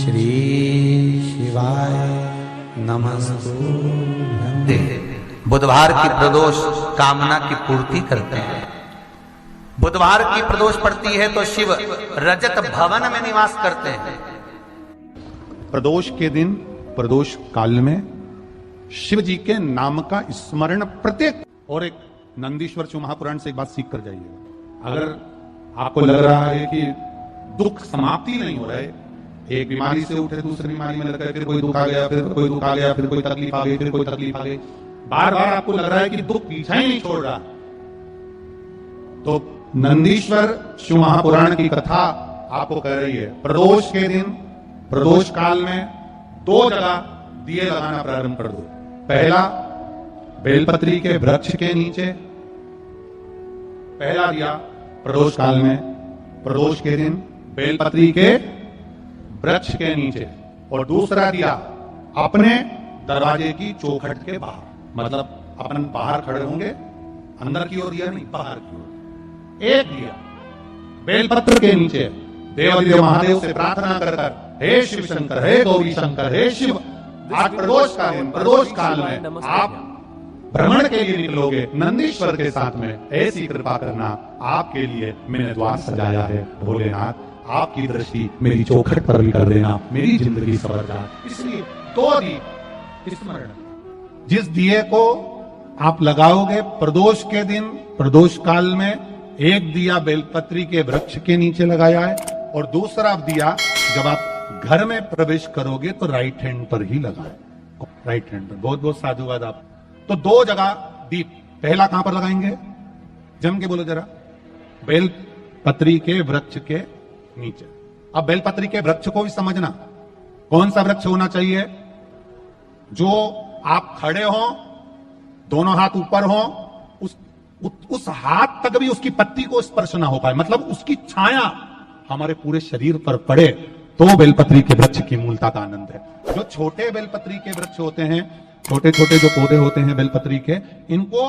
श्री शिवाय नमस्तुभ्यं। बुधवार की प्रदोष कामना की पूर्ति करते हैं। बुधवार की प्रदोष पड़ती है तो शिव रजत भवन में निवास करते हैं। प्रदोष के दिन प्रदोष काल में शिव जी के नाम का स्मरण प्रत्येक। और एक नंदीश्वर शिव महापुराण से एक बात सीख कर जाइएगा। अगर आपको लग रहा है कि दुख समाप्ति नहीं हो रहा है, एक बीमारी से उठे दूसरी बीमारी में लग गए, फिर कोई दुख आ गया, फिर कोई दुख आ गया, फिर कोई तकलीफ आ गई, फिर कोई तकलीफ आ गई, बार बार आपको लग रहा है कि दुख पीछा ही नहीं छोड़ रहा, तो नंदीश्वर शिव महापुराण की कथा आपको कह रही है प्रदोष के दिन प्रदोष काल में 2 जगह दिए लगाना प्रारंभ कर दो। पहला बेलपत्री के वृक्ष के नीचे, पहला दिया प्रदोष काल में प्रदोष के दिन बेलपत्री के वृक्ष के नीचे, और दूसरा दिया अपने दरवाजे की चौखट के बाहर। मतलब अपन बाहर खड़े होंगे, अंदर की ओर दिया नहीं, बाहर की ओर एक दिया बेलपत्र के नीचे। देवादिदेव महादेव से प्रार्थना कर कर, हे शिव शंकर, हे गौरी शंकर, हे शिव, आज प्रदोष का दिन प्रदोष काल में आप भ्रमण के लिए निकलोगे नंदीश्वर के साथ में, ऐसी कृपा करना, आपके लिए मैंने द्वार सजाया है भोलेनाथ, आपकी दृष्टि मेरी चौखट पर भी कर देना, मेरी जिंदगी सवर जाए। इसलिए 2 दिए स्मरण, जिस दिए को आप लगाओगे प्रदोष के दिन प्रदोष काल में, एक दिया बेलपत्री के वृक्ष के नीचे लगाया है, और दूसरा दिया जब आप घर में प्रवेश करोगे तो राइट हैंड पर ही लगाए, राइट हैंड पर। बहुत बहुत साधुवाद आप। तो 2 जगह दीप, पहला कहां पर लगाएंगे, जम के बोलो जरा, बेलपत्री के वृक्ष के नीचे। अब बेलपत्री के वृक्ष को भी समझना, कौन सा वृक्ष होना चाहिए, जो आप खड़े हो, दोनों हाथ ऊपर हो, उस हाथ तक भी उसकी पत्ती को स्पर्श ना हो पाए, मतलब उसकी छाया हमारे पूरे शरीर पर पड़े, तो बेलपत्री के वृक्ष की मूलता का आनंद है। जो छोटे बेलपत्री के वृक्ष होते हैं, छोटे छोटे जो पौधे होते हैं बेलपत्री के, इनको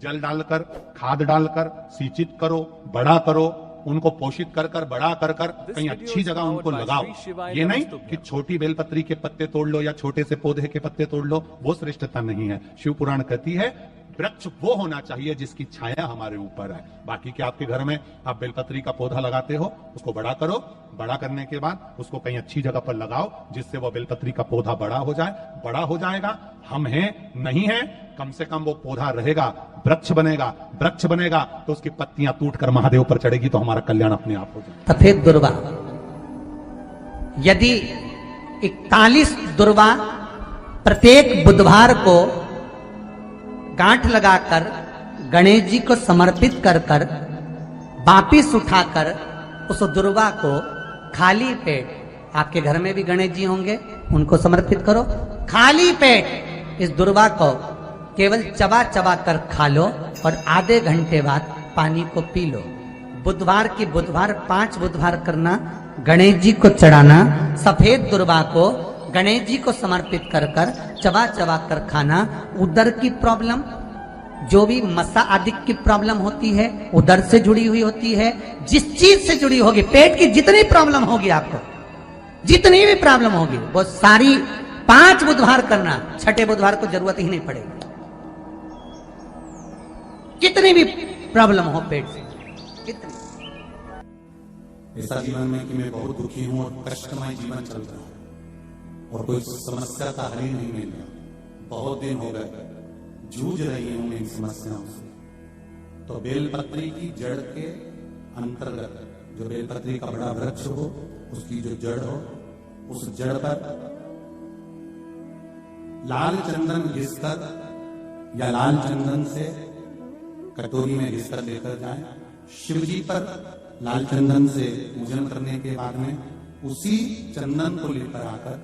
जल डालकर, खाद डालकर सिंचित करो, बड़ा करो, उनको पोषित कर कर, बड़ा कर कर कहीं अच्छी जगह उनको लगाओ। ये नहीं कि छोटी बेलपत्री के पत्ते तोड़ लो या छोटे से पौधे के पत्ते तोड़ लो, वो श्रेष्ठता नहीं है। शिव पुराण कहती है वृक्ष वो होना चाहिए जिसकी छाया हमारे ऊपर है। बाकी के आपके घर में आप बेलपत्री का पौधा लगाते हो, उसको बड़ा करो, बड़ा करने के बाद उसको कहीं अच्छी जगह पर लगाओ, जिससे वो बेलपत्री का पौधा बड़ा हो जाए। बड़ा हो जाएगा, हम हैं नहीं है, कम से कम वो पौधा रहेगा, वृक्ष बनेगा, वृक्ष बनेगा तो उसकी पत्तियां टूटकर महादेव पर चढ़ेगी, तो हमारा कल्याण अपने आप हो जाएगा। सफेद दुर्वा, यदि 41 दुर्वा प्रत्येक बुधवार को गांठ लगाकर गणेश जी को समर्पित कर कर वापिस उठाकर उस दुर्वा को खाली पेट, आपके घर में भी गणेश जी होंगे, उनको समर्पित करो, खाली पेट इस दुर्वा को केवल चबा चबा कर खा लो और आधे घंटे बाद पानी को पी लो। बुधवार की बुधवार 5 बुधवार करना, गणेश जी को चढ़ाना, सफेद दुर्वा को गणेश जी को समर्पित कर कर चबा चबा कर खाना। उदर की प्रॉब्लम, जो भी मसा आदि की प्रॉब्लम होती है, उदर से जुड़ी हुई होती है, जिस चीज से जुड़ी होगी, पेट की जितनी प्रॉब्लम होगी, आपको जितनी भी प्रॉब्लम होगी, वो सारी 5 बुधवार करना, छठे बुधवार को जरूरत ही नहीं पड़ेगी। कितनी भी प्रॉब्लम हो पेट से, कितनी। ऐसा जीवन में कि मैं बहुत दुखी हूं और कष्टमय जीवन चल रहा है और कोई समस्या का हल ही नहीं मिल रहा, बहुत दिन हो गए जूझ रही हूं इन समस्याओं से, तो बेलपत्री की जड़ के अंतर्गत, जो बेलपत्री का बड़ा वृक्ष हो, उसकी जो जड़ हो, उस जड़ पर लाल चंदन घिसकर या लाल चंदन से कटोरी में घिसकर लेकर जाए। शिव जी पर लाल चंदन से पूजन करने के बाद में उसी चंदन को लेकर आकर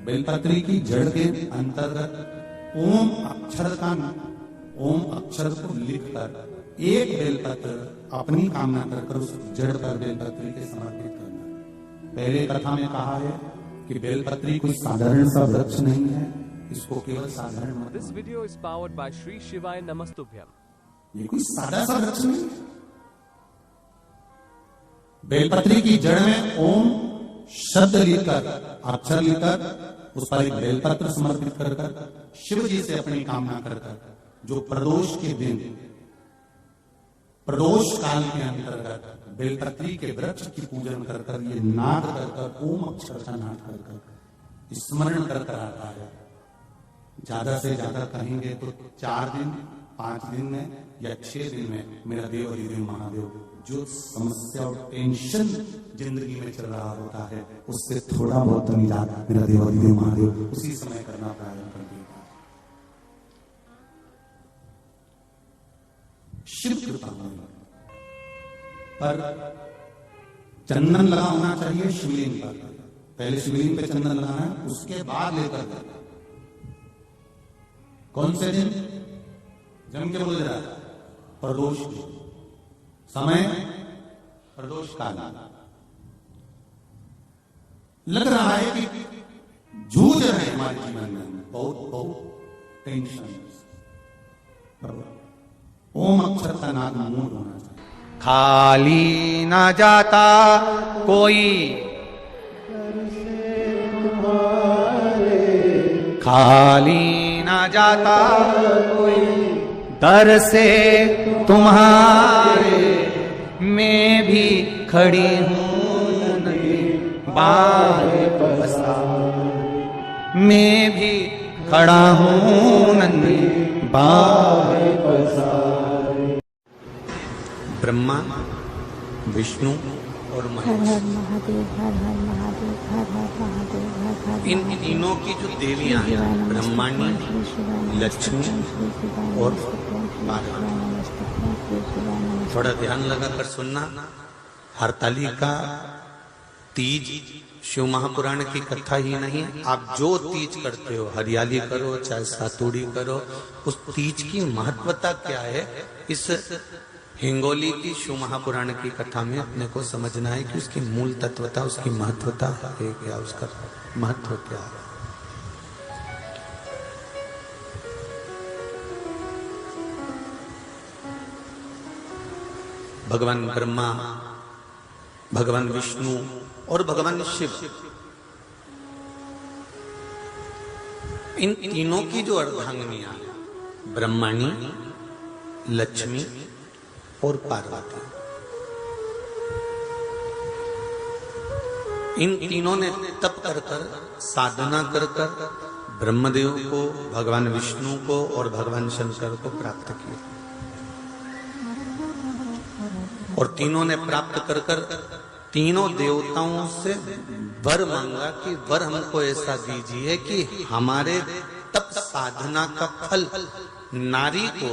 बेलपत्री की जड़ के अंतर्गत ओम अक्षर को लिखकर एक बेलपत्र अपनी कामना कर उस जड़ पर बेलपत्री के समर्पित करना। पहले कथा में कहा है कि बेलपत्री कोई साधारण सा वृक्ष नहीं है, इसको केवल साधारण मत। This video is powered by Shri Shivaya Namastubhyam. ये कोई सादा सा वृक्ष नहीं। बेलपत्री की जड़ में ओम शब्द लेकर, अक्षर लेकर, उस पर एक बेलपत्र समर्पित कर शिव जी से अपनी कामना कर जो प्रदोष के दिन, प्रदोष काल के अंतर्गत बेलपत्री के वृक्ष की पूजन कर ये नाद कर ओम अक्षर का नाद कर स्मरण कर आता है। ज्यादा से ज्यादा कहेंगे तो 4 दिन, 5 दिन में या 6 दिन में मेरा देव हरिदेव महादेव जो समस्या और टेंशन जिंदगी में चल रहा होता है उससे थोड़ा बहुत निजात मेरा देव हरिदेव महादेव उसी समय करना प्रारंभ कर देगा। शिव कृपा पर चंदन लगा होना चाहिए शिवलिंग पर। पहले शिवलिंग पे चंदन लगाना है, उसके बाद लेकर कौन से दिन जम के बोल रहा प्रदोष समय, प्रदोष काल। लग रहा है कि जूझ रहे हैं हमारे जीवन में बहुत टेंशन। ओम अक्षर का नाद मूल होना चाहिए। खाली ना जाता कोई, खाली ना जाता कोई दर से तुम्हारे, मैं भी खड़ी हूँ नदी बाहे पसार, मैं भी खड़ा हूँ नदी बाहे पसार। ब्रह्मा, विष्णु और महेश, इन तीनों की जो देवियां हैं ब्रह्मांडी, लक्ष्मी और पार्वती। थोड़ा ध्यान लगाकर सुनना। हरतालिका तीज शिव महापुराण की कथा ही नहीं, आप जो तीज करते हो, हरियाली करो चाहे सातुड़ी करो, उस तीज की महत्वता क्या है, इस हिंगोली की शिव महापुराण की कथा में अपने को समझना है कि उसकी मूल तत्वता, उसकी महत्वता है क्या, उसका महत्व क्या है। भगवान ब्रह्मा, भगवान विष्णु और भगवान शिव, इन तीनों की जो अर्धांगिनियां ब्रह्माणी, लक्ष्मी और पार्वती, इन तीनों ने तप कर साधना कर ब्रह्मदेव को, भगवान विष्णु को और भगवान शंकर को प्राप्त किया। और तीनों ने प्राप्त कर तीनों देवताओं से वर मांगा कि वर हमको ऐसा दीजिए कि हमारे तप साधना का फल नारी को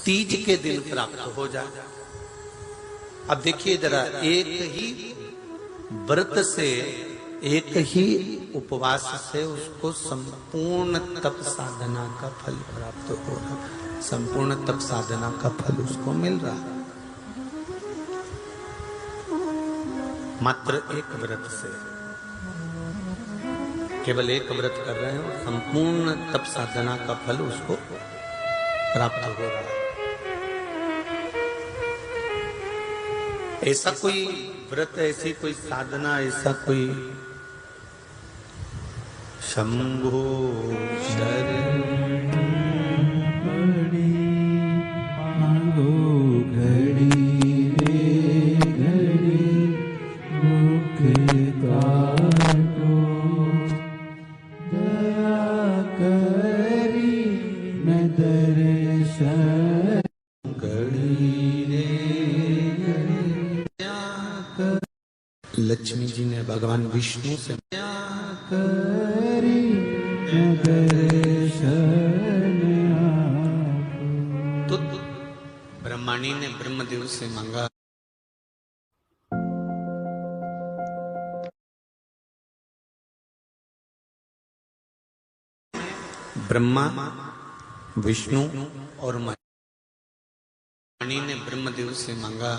तीज के दिन प्राप्त हो जाए। अब देखिए जरा, एक ही व्रत से, एक ही उपवास से उसको संपूर्ण तप साधना का फल प्राप्त हो रहा, संपूर्ण तप साधना का फल उसको मिल रहा है मात्र एक व्रत से। केवल एक व्रत कर रहे हैं और संपूर्ण तप साधना का फल उसको प्राप्त हो रहा है। ऐसा कोई व्रत, ऐसी कोई साधना, ऐसा कोई शंभो शरण घड़ी रे घड़ी मुख काटो दया करी मैं दर्शन घड़ी रे घड़ी। लक्ष्मी जी ने भगवान विष्णु से करी तो ब्रह्माणी ने ब्रह्मदेव से मांगा। ब्रह्मा, विष्णु और महेश ने ब्रह्मदेव से मांगा,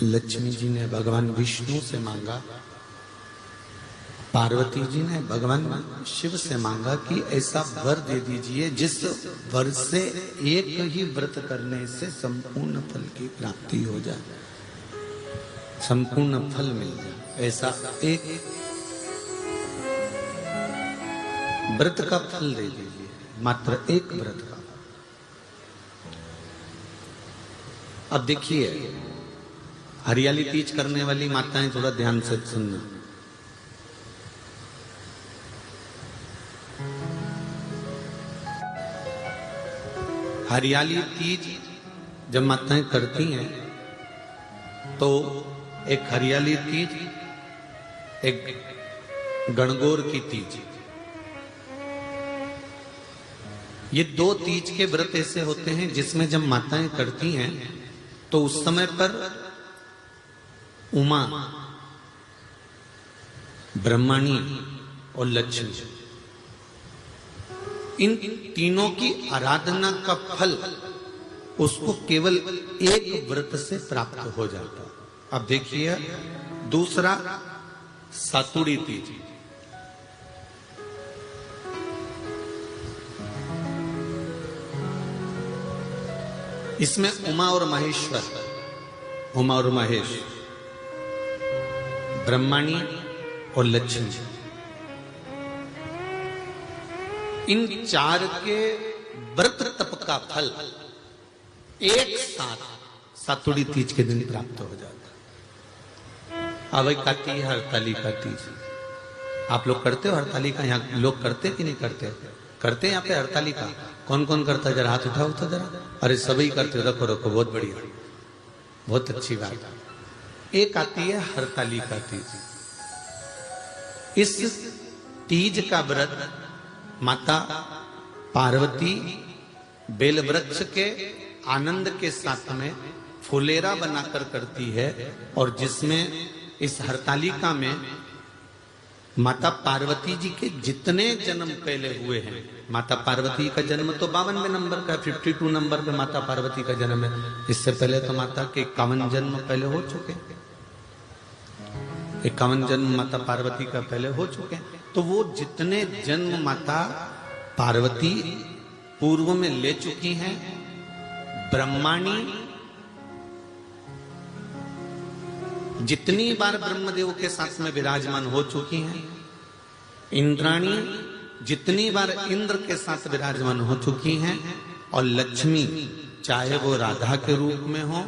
लक्ष्मी जी ने भगवान विष्णु से मांगा, पार्वती जी ने भगवान शिव से मांगा कि ऐसा वर दे दीजिए जिस वर से एक ही व्रत करने से संपूर्ण फल की प्राप्ति हो जाए। संपूर्ण फल मिल जाए, ऐसा एक व्रत का फल दे दीजिए, मात्र एक व्रत का। अब देखिए, हरियाली तीज करने वाली माताएं थोड़ा ध्यान से सुनना। हरियाली तीज जब माताएं करती हैं तो एक हरियाली तीज, एक गणगौर की तीज, ये दो तीज के व्रत ऐसे होते हैं जिसमें जब माताएं करती हैं तो उस समय पर उमा, ब्रह्मणी और लक्ष्मी, इन तीनों की आराधना का फल उसको केवल एक व्रत से प्राप्त हो जाता है। अब देखिए दूसरा सातुड़ी तीज। इसमें उमा और महेश्वर, उमा और महेश, ब्रह्मणी और लक्ष्मी, इन चार के व्रत तप का फल एक साथ सातुड़ी तीज के दिन प्राप्त हो जाता है। अब एक आती है हरतालिका तीज। आप लोग करते हो हरतालिका? यहाँ लोग करते कि नहीं करते? करते हैं यहाँ पे हरतालिका? कौन कौन करता है? जरा हाथ उठाओ तो जरा। अरे सभी करते हो, रखो रखो, बहुत बढ़िया, बहुत अच्छी बात। एक आती है हरतालिका तीज। इस तीज का व्रत माता पार्वती बेल वृक्ष के आनंद के साथ में फुलेरा बनाकर करती है, और जिसमें इस हरतालिका में माता पार्वती जी के जितने जन्म पहले हुए हैं, माता पार्वती का जन्म तो 52वें नंबर का, 52 नंबर पे माता पार्वती का जन्म है। इससे पहले तो माता के 51 जन्म पहले हो चुके हैं, 51 जन्म माता पार्वती का पहले हो चुके हैं। तो वो जितने जन्म माता पार्वती पूर्व में ले चुकी हैं, ब्रह्माणी जितनी बार ब्रह्मदेव के साथ में विराजमान हो चुकी हैं, इंद्राणी जितनी बार इंद्र के साथ विराजमान हो चुकी हैं, और लक्ष्मी चाहे वो राधा के रूप में हो,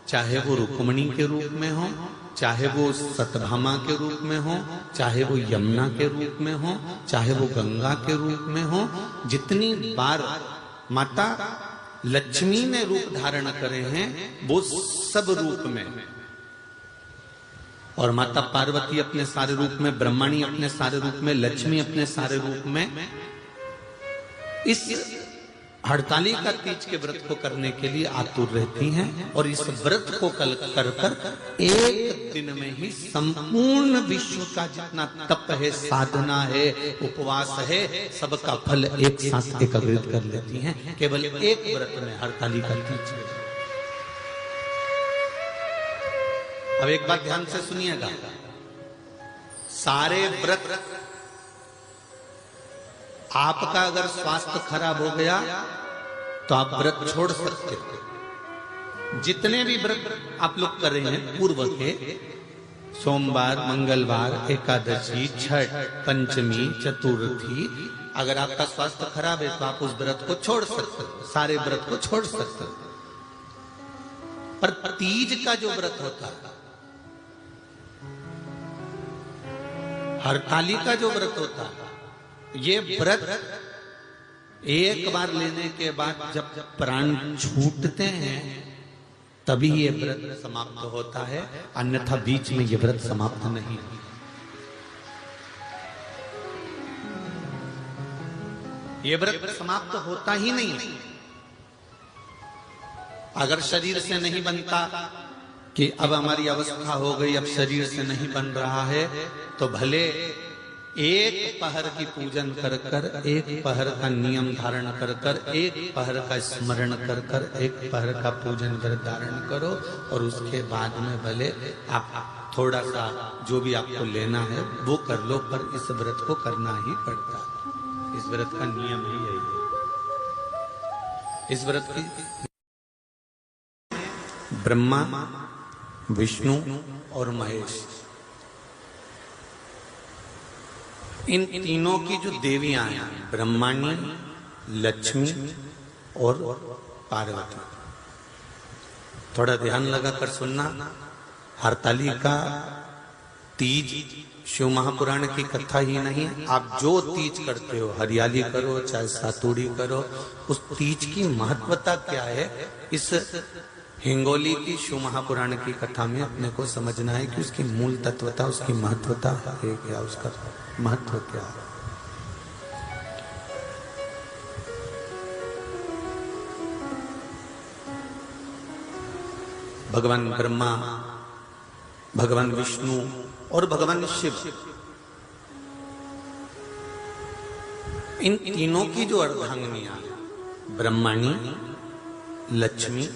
चाहे वो रुक्मणी के रूप में हो, चाहे वो सतभामा के रूप में हो, चाहे वो यमुना के रूप में हो, चाहे वो गंगा के रूप में हो, जितनी बार माता लक्ष्मी ने रूप धारण करे हैं वो सब रूप में, और माता पार्वती अपने सारे रूप में, ब्रह्मणी अपने सारे रूप में, लक्ष्मी अपने सारे रूप में, इस हरतालिका तीज के व्रत को करने के लिए आतुर रहती हैं। और इस व्रत को कर एक दिन में ही संपूर्ण विश्व का जितना तप है, साधना है, उपवास है, सबका फल एक साथ एकत्रित कर लेती हैं केवल एक व्रत में, हरतालिका तीज। अब एक बात ध्यान से सुनिएगा, सारे व्रत, आपका अगर स्वास्थ्य खराब हो गया तो आप व्रत छोड़ सकते हो। जितने भी व्रत आप लोग कर रहे हैं पूर्व के, सोमवार, मंगलवार, एकादशी, छठ, पंचमी, चतुर्थी, अगर आपका स्वास्थ्य खराब है तो आप उस व्रत को छोड़ सकते हो, सारे व्रत को छोड़ सकते हो। पर तीज का जो व्रत होता है, हरतालिका जो व्रत होता है, ये व्रत एक बार लेने के बाद जब प्राण छूटते हैं तभी ये व्रत समाप्त होता है, अन्यथा बीच में ये व्रत समाप्त नहीं। ये व्रत समाप्त होता ही नहीं। अगर शरीर से नहीं बनता कि अब हमारी अवस्था हो गई, अब शरीर से नहीं बन रहा है, तो भले एक पहर की पूजन कर कर, एक पहर का नियम धारण कर कर, एक पहर का स्मरण कर कर, एक पहर का पूजन व्रत धारण करो, और उसके बाद में भले आप थोड़ा सा जो भी आपको लेना है वो कर लो, पर इस व्रत को करना ही पड़ता है। इस व्रत का नियम ही यही है। इस व्रत की ब्रह्मा, विष्णु और महेश, इन तीनों की जो देवियां हैं, ब्रह्माणी, लक्ष्मी और पार्वती। थोड़ा ध्यान लगाकर सुनना। हरतालिका तीज शिव महापुराण की कथा ही नहीं, आप जो तीज करते हो, हरियाली करो चाहे सातुड़ी करो, उस तीज की महत्वता क्या है, इस हिंगोली की शिव महापुराण की कथा में अपने को समझना है कि उसकी मूल तत्वता, उसकी महत्वता है क्या, उसका महत्व क्या है। भगवान ब्रह्मा, भगवान विष्णु और भगवान शिव, इन तीनों की जो अर्धांगिनियां, ब्रह्माणी, लक्ष्मी